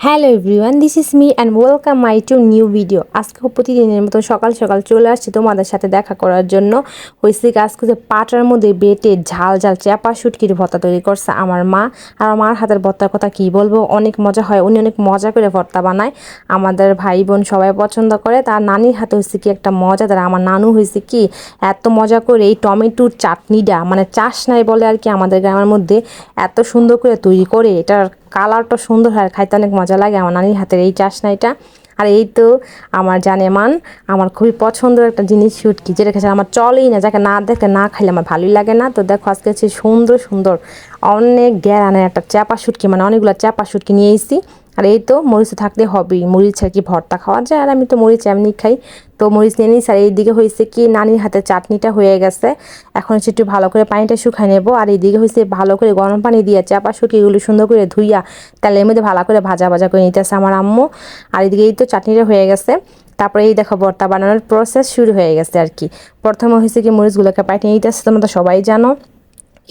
Hello everyone, this is me and welcome my two new video. আজকে প্রতিদিনের মতো সকাল সকাল চলে আসছি তোমাদের সাথে দেখা করার জন্য। হয়েছে কি, আজকে যে পাটার মধ্যে বেটে ঝাল ঝাল চাপা শুটকির ভর্তা তৈরি করছে আমার মা। আর আমার হাতের ভর্তার কথা কী বলবো, অনেক মজা হয়। উনি অনেক মজা করে ভর্তা বানায়, আমাদের ভাই বোন সবাই পছন্দ করে। তার নানির হাতে হয়েছে কি একটা মজাদার, আমার নানু হয়েছে কি এত মজা করে এই টমেটোর চাটনিটা, মানে চাষ নাই বলে আর কি আমাদের গ্রামের মধ্যে, এত সুন্দর করে তৈরি করে। এটার কালারটা সুন্দর হয়, খাইতে অনেক মজা লাগে আমার নানির হাতের এই চাশনাইটা। আর এই তো আমার জানেমান, আমার খুবই পছন্দের একটা জিনিস শুটকি, যেটা খেয়েছে আমার চলেই না, যাকে না দেখে না খাইলে আমার ভালোই লাগে না। তো দেখো আজকে হচ্ছে সুন্দর সুন্দর অনেক গ্যারানের একটা চাপা শুটকি, মানে অনেকগুলো চাপা শুটকি নিয়ে এসেছি। আর এই তো মরিচ থাকলে হবেই, মরিচ আর কি ভর্তা খাওয়া যায়, আর আমি তো মরিচ এমনি খাই। তো মরিচ নিয়ে নিস। আর এইদিকে হয়েছে কি নানির হাতে চাটনিটা হয়ে গেছে, এখন হচ্ছে একটু ভালো করে পানিটা শুকাই নেবো। আর এইদিকে হয়েছে ভালো করে গরম পানি দিয়ে চাপা শুটকিগুলো সুন্দর করে ধুইয়া তেলের মধ্যে ভালো করে ভাজা ভাজা করে নিতেছে আমার আম্মু। আর এদিকে এই তো চাটনিটা হয়ে গেছে। তারপরে এই দেখো ভর্তা বানানোর প্রসেস শুরু হয়ে গেছে আর কি। প্রথমে হয়েছে কি মরিচগুলোকে পাঠিয়ে নিতেছে, তোমরা তো সবাই জানো।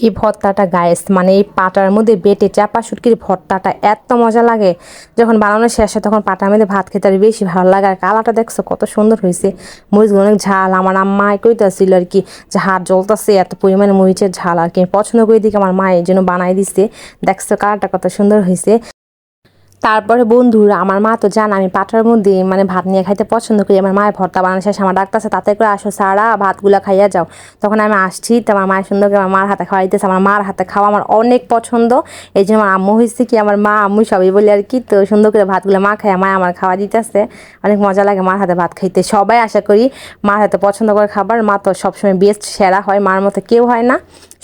এই ভর্তাটা গায়েস, মানে এই পাটার মধ্যে বেটে চাপা শুটকির ভর্তাটা এত মজা লাগে, যখন বানানো শেষ হয় তখন পাটার মধ্যে ভাত খেতে আর বেশি ভালো লাগে। আর কালারটা দেখছো কত সুন্দর হয়েছে, মরিচগুলো অনেক ঝাল। আমার আম্মা কইতাছিল আর কি যে হাত জ্বলতেছে, এত পরিমাণে মরিচের ঝাল আর কি। পছন্দ করে দিকে আমার মা এই জন্য বানাই দিচ্ছে। দেখছো কালারটা কত সুন্দর হয়েছে। তারপরে বন্ধুরা, আমার মা তো জান আমি পাটার মধ্যে মানে ভাত নিয়ে খাইতে পছন্দ করি। আমার মায়ের ভর্তা বানানো শেষ, আমার ডাক্তারছে তাতে করে আসো সারা ভাতগুলা খাইয়া যাও। তখন আমি আসছি, তো আমার মায়ের সুন্দর করে আমার মার হাতে খাওয়াইতেছে। আমার মার হাতে খাওয়া আমার অনেক পছন্দ, এই জন্য আমার আম্মু হয়েছে কি, আমার মা আম্মু সবই বলি আর কি। তো সুন্দর করে ভাতগুলো মা খায়, মা আমার খাওয়া দিতেছে। অনেক মজা লাগে মার হাতে ভাত খাইতে। সবাই আশা করি মার হাতে পছন্দ করে খাবার, মা তো সবসময় বেস্ট সেরা হয়, মার মতো কেউ হয় না,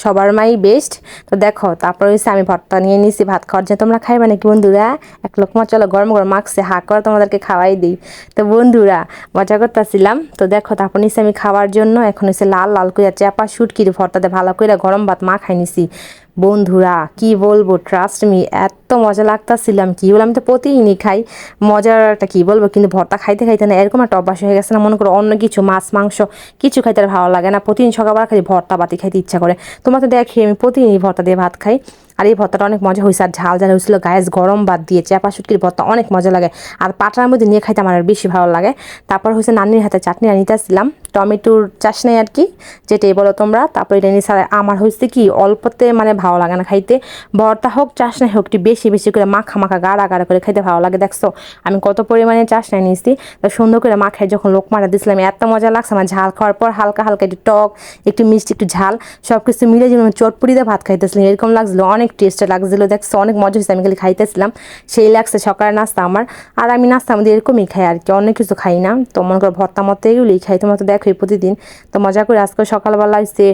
সবার মাই বেস্ট। তো দেখো তারপর হচ্ছে আমি ভর্তা নিয়ে নিছি ভাত খাওয়ার জন্য। তোমরা খাইবে নাকি বন্ধুরা? এক লোকমা চলো, গরম গরম মাখছে, হাঁক করে তোমাদেরকে খাওয়াই দিই। তো বন্ধুরা মজা করতেছিলাম। তো দেখো তারপর নিছি আমি খাওয়ার জন্য। এখন হচ্ছে লাল লাল করে চাপা শুটকির ভর্তাতে ভালো করে গরম ভাত মা খাই নিছি। বন্ধুরা কি বলবো, ট্রাস্ট মি, এত মজা লাগতাছিলাম কি বলবো। আমি তো প্রতিদিনই খাই, মজার একটা কি বলবো, কিন্তু ভর্তা খাইতে খাইতে না এরকম একটা অভ্যাস হয়ে গেছে না, মনে করো অন্য কিছু মাছ মাংস কিছু খাইতে আর ভালো লাগে না। প্রতিদিন সকালবেলা খালি ভর্তা বাতি খাইতে ইচ্ছা করে। তোমার তো দেখি আমি প্রতিদিনই ভর্তা দিয়ে ভাত খাই। আর এই ভর্তাটা অনেক মজা হয়েছে, আর ঝাল ঝাল হয়েছিল, গায়ে গরম ভাত দিয়ে চাপা শুটকির ভর্তা অনেক মজা লাগে। আর পাটার মধ্যে নিয়ে খাইতে আমার আর বেশি ভালো লাগে। তারপর হয়েছে নানির হাতে চাটনি আনিতেছিলাম, টমেটোর চাটনি আর কি, যেটাই বলো তোমরা। তারপর এটা নিয়ে আমার হয়েছে কি অল্পতে মানে ভালো লাগে না খাইতে, ভর্তা হোক চাটনি হোক একটু বেশি বেশি করে মাখা মাখা গাঢ়া গাঢ়া করে খাইতে ভালো লাগে। দেখছো আমি কত পরিমাণে চাটনি নিয়েছি, তো সুন্দর করে মাখাই যখন লোকমাটা দিয়েছিলাম এত মজা লাগছে আমার। ঝাল খাওয়ার পর হালকা হালকা একটু টক, একটু মিষ্টি, একটু ঝাল, সব কিছু মিলে যেন চটপুরি দিয়ে ভাত খাইতেছিলাম, এরকম লাগছিলো, অনেক টেস্ট লাগছিলো। দেখছো অনেক মজা হয়েছে, আমি খালি খাইতেছিলাম, সেই লাগছে সকালের নাস্তা আমার। আর আমি নাস্তার মধ্যে এরকমই খাই আর কি, অনেক কিছু খাই না। তো মনে করো ভর্তা মতো এগুলোই খাই, তোমার তো দেখোই প্রতিদিন। তো মজা করে আজকে সকালবেলা হচ্ছে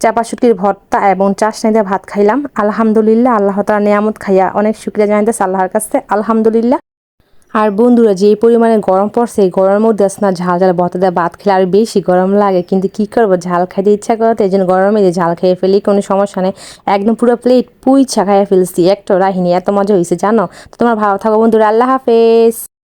চাপা শুটকির ভর্তা এবং চাটনি দিয়ে ভাত খাইলাম। আলহামদুলিল্লাহ, আল্লাহ তাআলার নিয়ামত খাইয়া অনেক শুকরিয়া জানাইতেছে আল্লাহর কাছে, আলহামদুলিল্লাহ। আর বন্ধুরা যে পরিমাণে গরম পড়ছে, এই গরমের মধ্যে আছে না ঝাল ঝাল ভর্তা দিয়ে ভাত খেলে আর বেশি গরম লাগে, কিন্তু কি করবো, ঝাল খাইতে ইচ্ছা করতে এই জন্য গরমে যে ঝাল খেয়ে ফেলি, কোনো সমস্যা নেই। একদম পুরো প্লেট পুইছা খাইয়া ফেলছি, একটা রাহিনী, এত মজা হয়েছে জানো। তো তোমার ভালো থাকো বন্ধুরা, আল্লাহ হাফেজ।